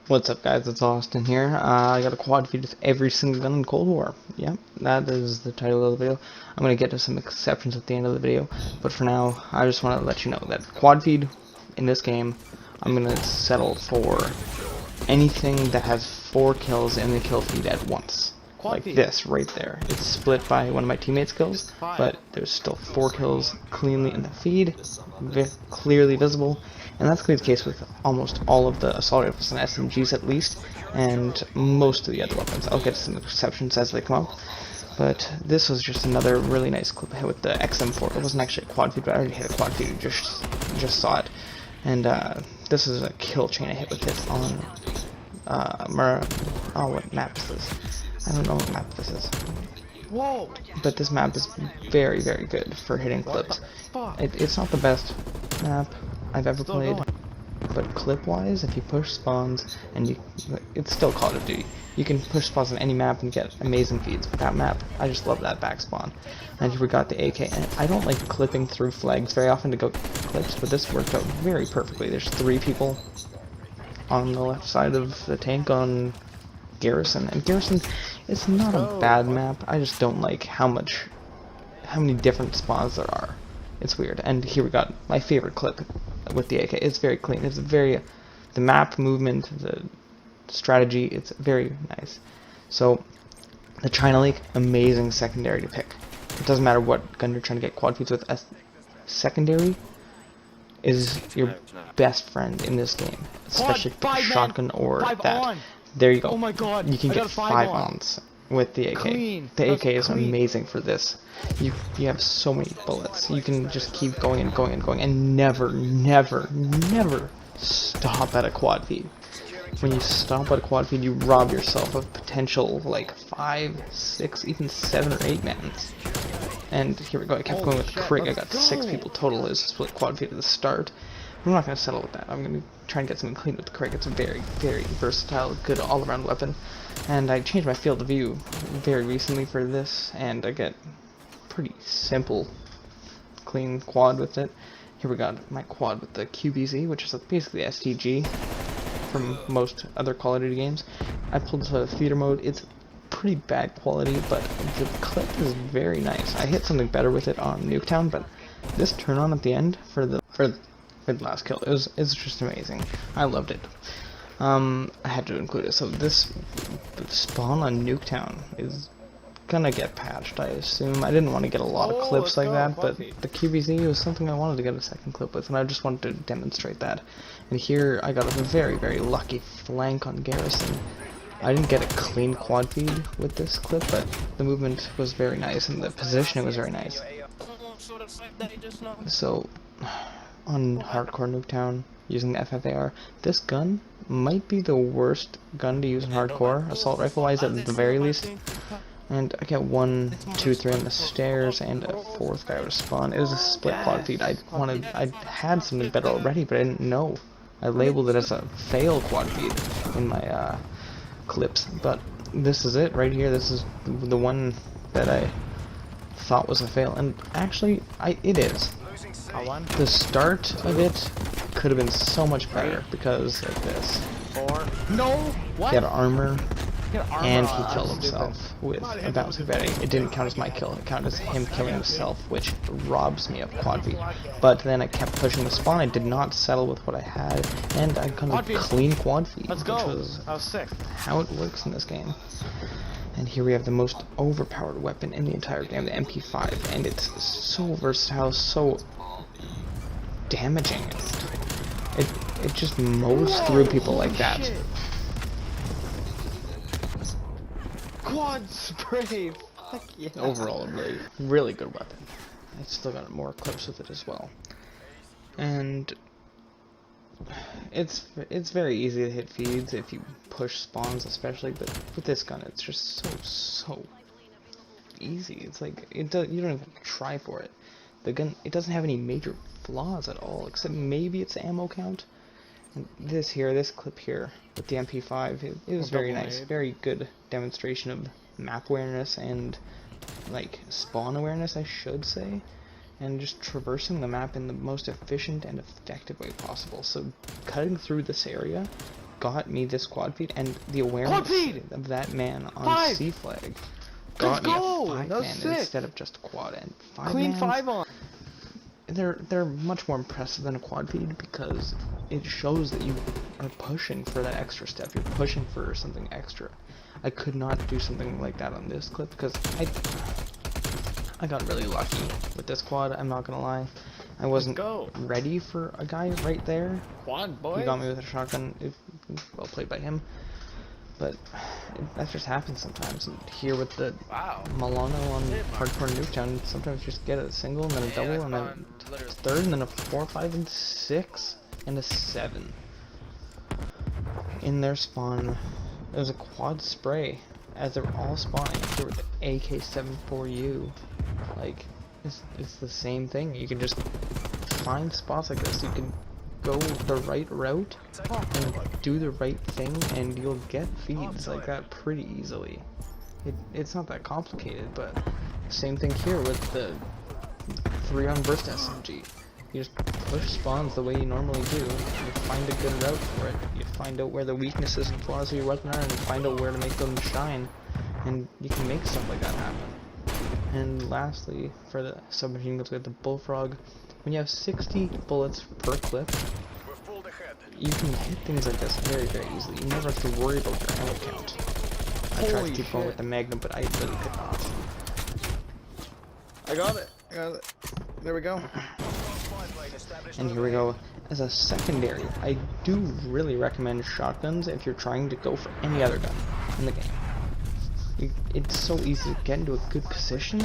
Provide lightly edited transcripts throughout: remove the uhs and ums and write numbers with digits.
What's up, guys? It's Austin here. I got a quad feed with every single gun in Cold War. Yep, that is the title of the video. I'm going to get to some exceptions at the end of the video, but for now, I just want to let you know that quad feed in this game, I'm going to settle for anything that has 4 kills in the kill feed at once. Like this right there. It's split by one of my teammates' kills, but there's still 4 kills cleanly in the feed, clearly visible, and that's going to be the case with almost all of the assault rifles and SMGs at least, and most of the other weapons. I'll get to some exceptions as they come up, but this was just another really nice clip I hit with the XM4. It wasn't actually a quad feed, but I already hit a quad feed, just saw it, and this is a kill chain I hit with it on what map is this? I don't know what map this is. Whoa! But this map is very, very good for hitting clips. It's not the best map I've ever played, but clip-wise, if you push spawns, and it's still Call of Duty. You can push spawns on any map and get amazing feeds. But that map, I just love that back spawn. And here we got the AK. And I don't like clipping through flags very often to go clips, but this worked out very perfectly. There's 3 people on the left side of the tank on Garrison, and Garrison is not a bad map. I just don't like how many different spawns there are. It's weird. And here we got my favorite clip with the AK. It's very clean. It's the map movement, the strategy, it's very nice. So the China Lake, amazing secondary to pick. It doesn't matter what gun you're trying to get quad feeds with. A secondary is your best friend in this game, especially shotgun or that. There you go. Oh my god. You can get 5 ons with the AK. Clean. The AK is amazing for this. You have so many bullets. You can just keep going and going and going and never stop at a quad feed. When you stop at a quad feed, you rob yourself of potential like 5, 6, even 7 or 8 mans. And here we go. I kept going with the Krig. I got 6 people total as a split quad feed at the start. I'm not going to settle with that. I'm going to try and get something clean with the Krig. It's a very, very versatile, good all-around weapon. And I changed my field of view very recently for this, and I get pretty simple, clean quad with it. Here we got my quad with the QBZ, which is basically STG from most other Call of Duty games. I pulled the theater mode. It's pretty bad quality, but the clip is very nice. I hit something better with it on Nuketown, but this turn on at the end for the last kill, it's just amazing. I loved it. I had to include it. So this spawn on Nuketown is gonna get patched, I assume. I didn't want to get a lot of clips like that, but the QBZ was something I wanted to get a second clip with, and I just wanted to demonstrate that. And here I got a very, very lucky flank on Garrison. I didn't get a clean quad feed with this clip, but the movement was very nice and the positioning was very nice. So on hardcore Nuketown using the FFAR, this gun might be the worst gun to use in hardcore, assault rifle wise at the very least. And I got 1, 2, 3 on the stairs and a 4th guy out of spawn. It was a split quad feed. I had something better already, but I didn't know. I labeled it as a fail quad feed in my clips, but this is it right here. This is the one that I thought was a fail, and actually it is. The start of it could have been so much better because of this. He had armor, and he killed himself with a bouncing Betty. It didn't count as my kill, it counted as him killing himself, which robs me of quad feed. But then I kept pushing the spawn. I did not settle with what I had, and I got a clean quad feed, which was how it works in this game. And here we have the most overpowered weapon in the entire game, the MP5, and it's so versatile, so damaging. It just mows through people like that. Quad spray! Fuck yeah. Overall, a really good weapon. I still got more clips with it as well. And it's very easy to hit feeds if you push spawns, especially, but with this gun it's just so easy. It's like you don't even try for it. The gun, it doesn't have any major flaws at all, except maybe its ammo count. And this clip here with the MP5, it was very nice, very good demonstration of map awareness and like spawn awareness, I should say. and just traversing the map in the most efficient and effective way possible. So cutting through this area, got me this quad feed, and the awareness Quad feed! of that man on 5! C flag got me a go! 5 That was man sick. instead of just a quad. And 5 Clean mans, 5 on. they're much more impressive than a quad feed because it shows that you are pushing for that extra step. You're pushing for something extra. I could not do something like that on this clip because I got really lucky with this quad. I'm not gonna lie. I wasn't ready for a guy right there. Quad boy. He got me with a shotgun. Well played by him. But that just happens sometimes. And here with the Milano on Hardcore Nuketown, sometimes you just get a single and then a double and then a third and then a 4, 5, and 6 and a 7. In their spawn, it was a quad spray as they were all spawning here with the AK-74U. Like, it's the same thing. You can just find spots like this. You can go the right route and do the right thing, and you'll get feeds like that pretty easily. It's not that complicated, but same thing here with the 3-on burst SMG. You just push spawns the way you normally do. You find a good route for it. You find out where the weaknesses and flaws of your weapon are, and you find out where to make them shine. And you can make stuff like that happen. And lastly, for the submachine guns, we have the Bullfrog. When you have 60 bullets per clip, you can hit things like this very, very easily. You never have to worry about your ammo count. I tried to keep going with the Magnum, but I really could not. I got it. There we go. And here we go. As a secondary, I do really recommend shotguns if you're trying to go for any other gun in the game. It's so easy to get into a good position,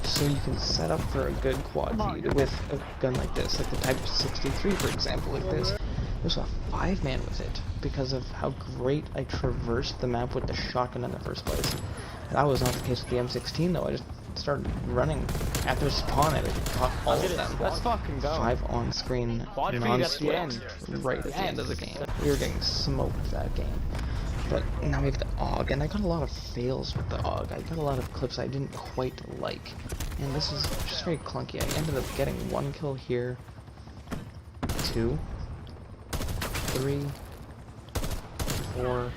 so you can set up for a good quad feed with a gun like this, like the Type 63 for example, like this. There's a 5-man with it because of how great I traversed the map with the shotgun in the first place. That was not the case with the M16 though. I just started running at their spawn and I caught all of them. Let's fucking go. 5 on screen, non-split, right at the end of the game. We were getting smoked that game. But now we have the AUG, and I got a lot of fails with the AUG. I got a lot of clips I didn't quite like, and this is just very clunky. I ended up getting 1 kill here, 2, 3, 4,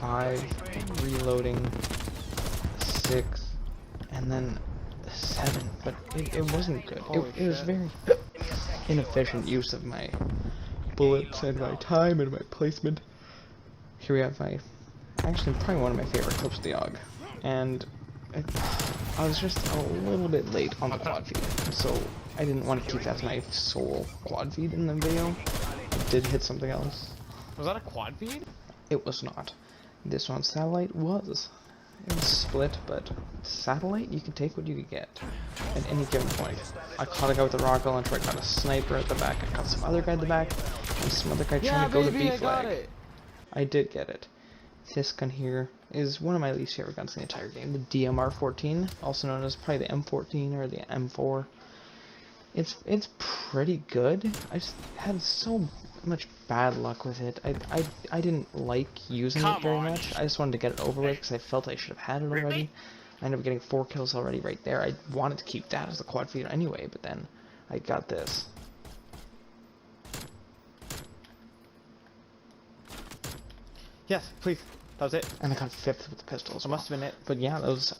5, reloading, 6, and then 7. But it wasn't good. It was very inefficient use of my bullets and my time and my placement. Here we have actually probably one of my favorite clips of the AUG, and I was just a little bit late on the quad feed, so I didn't want to keep that as my sole quad feed in the video. I did hit something else. Was that a quad feed? It was not. This one satellite was. It was split, but satellite, you can take what you could get at any given point. I caught a guy with a rocket launcher, I caught a sniper at the back, I caught some other guy at the back, and some other guy trying to go to B flag. I did get it. This gun here is one of my least favorite guns in the entire game, the DMR-14, also known as probably the M14 or the M4. It's pretty good. I just had so much bad luck with it. I didn't like using it very much. I just wanted to get it over with because I felt I should have had it already. I ended up getting 4 kills already right there. I wanted to keep that as a quad feeder anyway, but then I got this. Yes, please. That was it. And I got 5th with the pistol as well. Must have been it. But yeah, those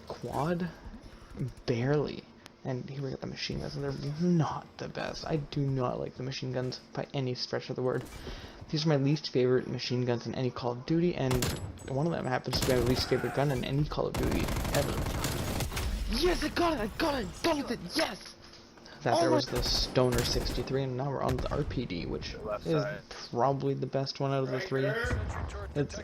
quad, barely. And here we got the machine guns, and they're not the best. I do not like the machine guns by any stretch of the word. These are my least favorite machine guns in any Call of Duty, and one of them happens to be my least favorite gun in any Call of Duty ever. Yes, I got it, yes! There was the Stoner 63, and now we're on the RPD, which is probably the best one out of the 3. It's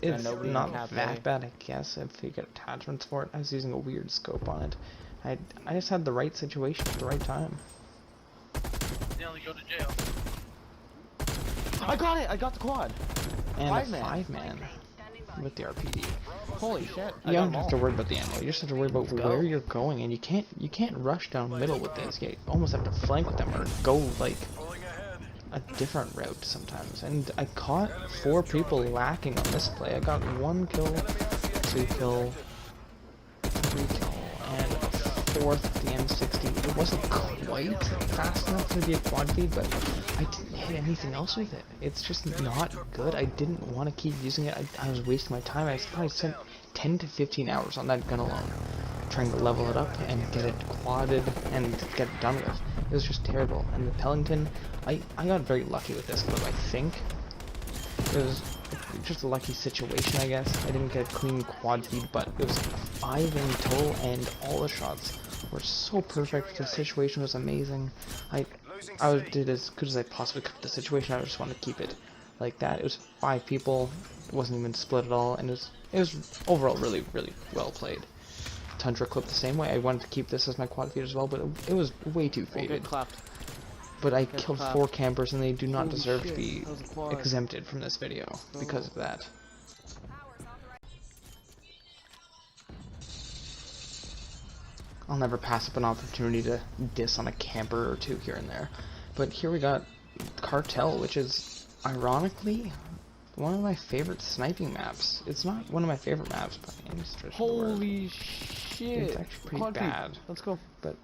not that bad, I guess, if you get attachments for it. I was using a weird scope on it. I just had the right situation at the right time. They only go to jail. I got it! I got the quad! And a 5-man with the RPD. Holy shit. You don't have to worry about the ammo, you just have to worry about where you're going, and you can't rush down middle with this. You almost have to flank with them or go like a different route sometimes. And I caught 4 people lacking on this play. I got 1 kill, 2 kill, 3 kill, and 4th with the M60. It wasn't quite fast enough to be a quad feed, but I didn't hit anything else with it. It's just not good. I didn't want to keep using it. I was wasting my time. I probably spent 10 to 15 hours on that gun alone, trying to level it up and get it quadded and get it done with. It was just terrible. And the Pellington, I got very lucky with this clip, I think. It was just a lucky situation, I guess. I didn't get a clean quad feed, but it was 5 in total, and all the shots were so perfect. The situation was amazing. I did as good as I possibly could with the situation. I just wanted to keep it like that. It was 5 people. It wasn't even split at all, and it was overall really, really well played. Tundra clip the same way. I wanted to keep this as my quad feed as well, but it was way too faded. But I killed 4 campers, and they do not deserve to be exempted from this video because of that. I'll never pass up an opportunity to diss on a camper or 2 here and there. But here we got Cartel, which is, ironically, one of my favorite sniping maps. It's not one of my favorite maps, but holy shit! It's actually pretty bad. Let's go. But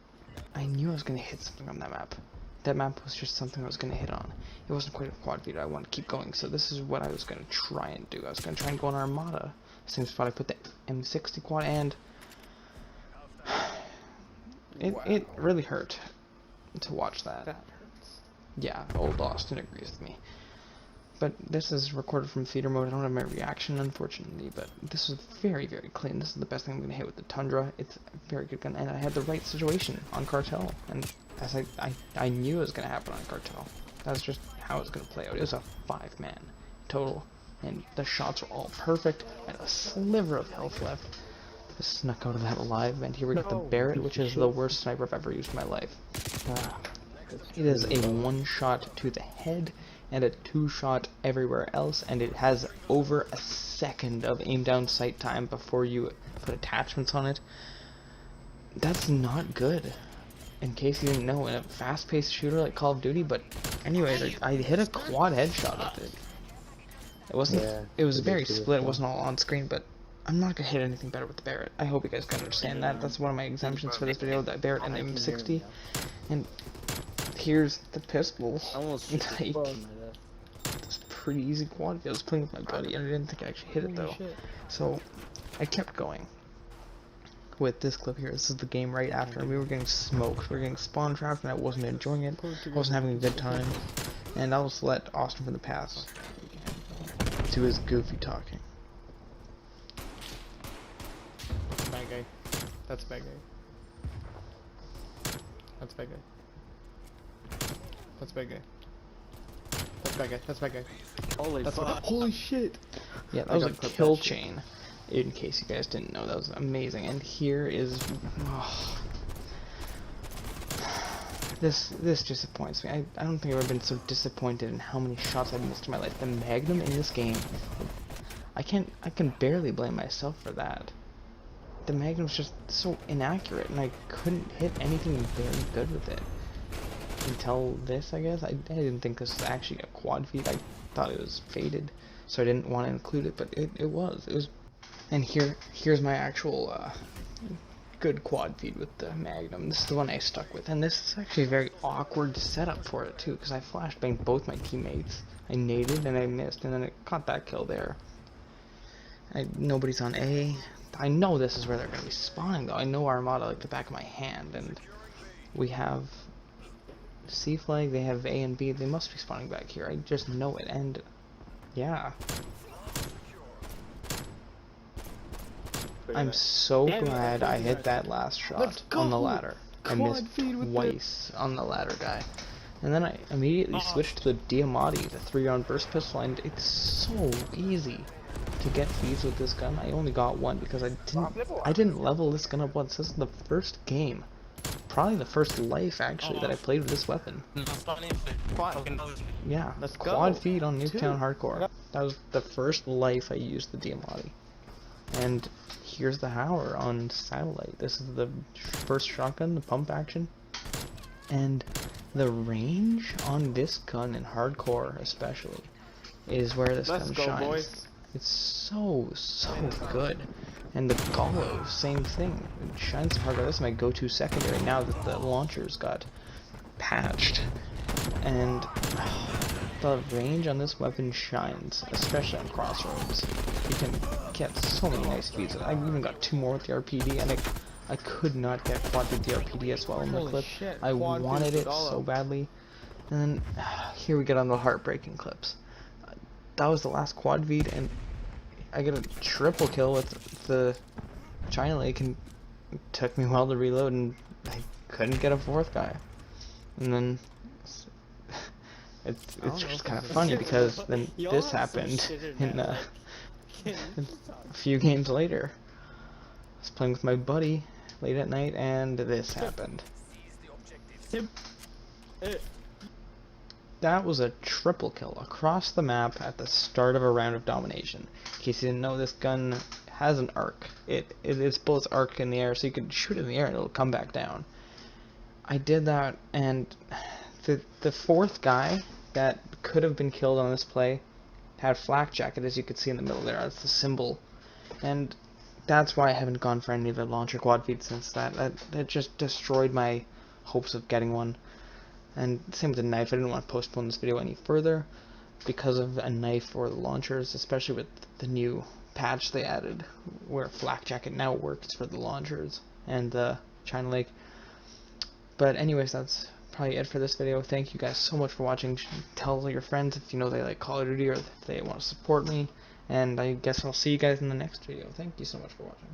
I knew I was going to hit something on that map. That map was just something I was going to hit on. It wasn't quite a quad feed. I wanted to keep going, so this is what I was going to try and do. I was going to try and go on Armada. Same spot I put the M60 quad, and it really hurt to watch that. That hurts. Yeah, old Austin agrees with me. But this is recorded from theater mode. I don't have my reaction, unfortunately, but this was very, very clean. This is the best thing I'm going to hit with the Tundra. It's a very good gun, and I had the right situation on Cartel, and as I knew it was going to happen on Cartel. That's just how it was going to play out. It was a 5-man total, and the shots were all perfect. I had a sliver of health left. I snuck out of that alive, and here we got the Barrett, which is the worst sniper I've ever used in my life. It is a 1-shot to the head and a 2-shot everywhere else, and it has over a second of aim down sight time before you put attachments on it. That's not good, in case you didn't know, in a fast-paced shooter like Call of Duty. But anyways, I hit a quad headshot with it. It wasn't, it was very split, it wasn't all on screen, but I'm not gonna hit anything better with the Barrett. I hope you guys can understand that. That's one of my exemptions for this video, the Barrett and the M60. And here's the pistol. Like, it's pretty easy quad. I was playing with my buddy, and I didn't think I actually hit it though. So I kept going with this clip here. This is the game right after, and we were getting smoked. We were getting spawn trapped, and I wasn't enjoying it. I wasn't having a good time. And I'll just let Austin from the past do his goofy talking. Bad guy. That's bad guy. That's bad guy. That's bad guy. That's bad guy. That's bad guy. Holy fuck. Holy shit! Yeah, that was a kill chain. In case you guys didn't know, that was amazing. And here is, this disappoints me. I don't think I've ever been so disappointed in how many shots I've missed in my life. The Magnum in this game, I can barely blame myself for that. The Magnum's just so inaccurate, and I couldn't hit anything very good with it until this, I guess. I didn't think this was actually a quad feed. I thought it was faded, so I didn't want to include it, but it was. And here's my actual good quad feed with the Magnum. This is the one I stuck with, and this is actually a very awkward setup for it too, because I flashbanged both my teammates. I naded and I missed, and then it caught that kill there. Nobody's on A. I know this is where they're gonna be spawning though. I know Armada like the back of my hand, and we have C flag, they have A and B. They must be spawning back here. I just know it, and yeah. I'm so glad I hit that last shot on the ladder. I missed twice on the ladder guy. And then I immediately switched to the Diamatti, the 3-round burst pistol, and it's so easy to get feeds with this gun. I only got one because I didn't level this gun up once. This is the first game, probably the first life actually, that I played with this weapon. Yeah, quad feed on Nuketown Hardcore. That was the first life I used the Diamatti. And here's the Howler on Satellite. This is the first shotgun, the pump action. And the range on this gun in Hardcore especially is where this gun shines. It's so good. And the Gallo, same thing. It shines harder. That's my go-to secondary now that the launchers got patched. And the range on this weapon shines, especially on crossroads. You can get so many nice feeds. I even got 2 more with the RPD, and I could not get quad with the RPD as well in the Holy clip. shit, I quad wanted feeds it with so Gallo. badly. And then here we get on the heartbreaking clips. That was the last quad feed, and I get a triple kill with the China Lake, and it took me a while to reload, and I couldn't get a 4th guy. And then it's just kind of funny because then this happened in a few games later. I was playing with my buddy late at night, and this happened. That was a triple kill across the map at the start of a round of domination. In case you didn't know, this gun has an arc. Its bullets arc in the air, so you can shoot it in the air and it'll come back down. I did that, and the 4th guy that could have been killed on this play had flak jacket, as you can see in the middle there. That's the symbol, and that's why I haven't gone for any of the launcher quad feeds since that. That just destroyed my hopes of getting one. And same with the knife. I didn't want to postpone this video any further because of a knife or the launchers, especially with the new patch they added where flak jacket now works for the launchers and the China Lake. But anyways, that's probably it for this video. Thank you guys so much for watching. Tell your friends if you know they like Call of Duty or if they want to support me. And I guess I'll see you guys in the next video. Thank you so much for watching.